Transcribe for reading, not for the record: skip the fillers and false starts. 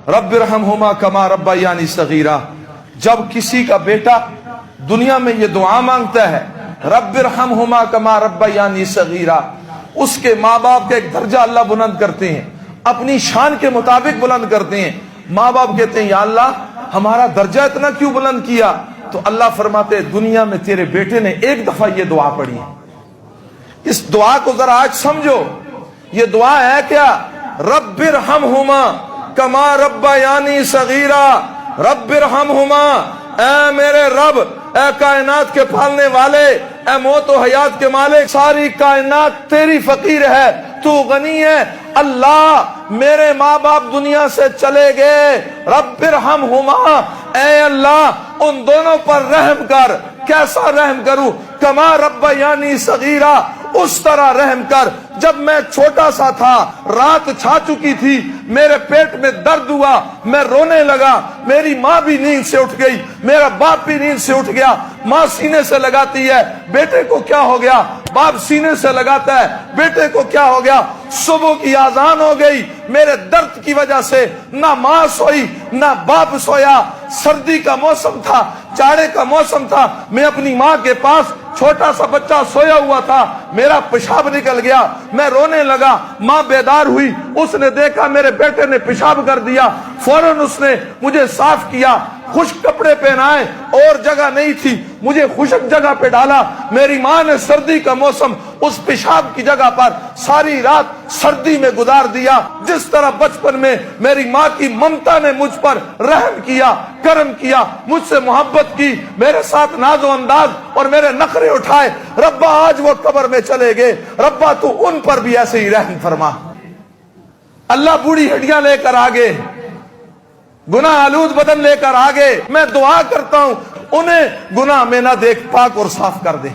रब्बिरहमहुमा कमा रब्बयानी सगीरा। जब किसी का बेटा दुनिया में ये दुआ मांगता है, रब्बिरहमहुमा कमा रब्बयानी सगीरा, उसके माँ बाप का एक दर्जा अल्लाह बुलंद करते हैं, अपनी शान के मुताबिक बुलंद करते हैं। माँ बाप कहते हैं या अल्लाह हमारा दर्जा इतना क्यों बुलंद किया? तो अल्लाह फरमाते हैं दुनिया में तेरे बेटे ने एक दफा ये दुआ पढ़ी है। इस दुआ को जरा आज समझो। ये दुआ है क्या? रब्बिरहमहुमा कमा रब्बयानी सगीरा, रब्बिरहमहुमा, ऐ मेरे रब, ऐ कायनात के पालने वाले, ऐ मौत और हयात के मालिक, सारी कायनात तेरी फकीर है, तू गनी है। अल्लाह मेरे माँ बाप दुनिया से चले गए, रब्बिरहमहुमा, ऐ अल्लाह उन दोनों पर रहम कर। कैसा रहम करूं? कमा रब्बयानी सगीरा, उस तरह रहम कर जब मैं छोटा सा था, रात छा चुकी थी, मेरे पेट में दर्द हुआ, मैं रोने लगा, मेरी माँ भी नींद से उठ गई, मेरा बाप भी नींद से उठ गया। माँ सीने से लगाती है, बेटे को क्या हो गया? बाप सीने से लगाता है, बेटे को क्या हो गया? सुबह की आजान हो गई, मेरे दर्द की वजह से ना माँ सोई ना बाप सोया। सर्दी का मौसम था, जाड़े का मौसम था, मैं अपनी माँ के पास, छोटा सा बच्चा सोया हुआ था, मेरा पेशाब निकल गया, मैं रोने लगा। माँ बेदार हुई, उसने देखा मेरे बेटे ने पेशाब कर दिया, फौरन उसने मुझे साफ किया, खुश्क कपड़े पहनाए, और जगह नहीं थी, मुझे खुश्क जगह पे डाला। मेरी माँ ने सर्दी का मौसम उस पेशाब की जगह पर सारी रात सर्दी में गुजार दिया। जिस तरह बचपन में मेरी माँ की ममता ने मुझ पर रहम किया, करम किया, मुझसे मोहब्बत की, मेरे साथ नाजो अंदाज और मेरे नखरे उठाए, रब्बा आज वो कब्र में चले गए, रब्बा तू उन पर भी ऐसे ही रहम फरमा। अल्लाह बूढ़ी हड्डियां लेकर आ गए, गुनाह आलूद बदन लेकर आ गए। मैं दुआ करता हूं उन्हें गुनाह में ना देख, पाक और साफ कर दे।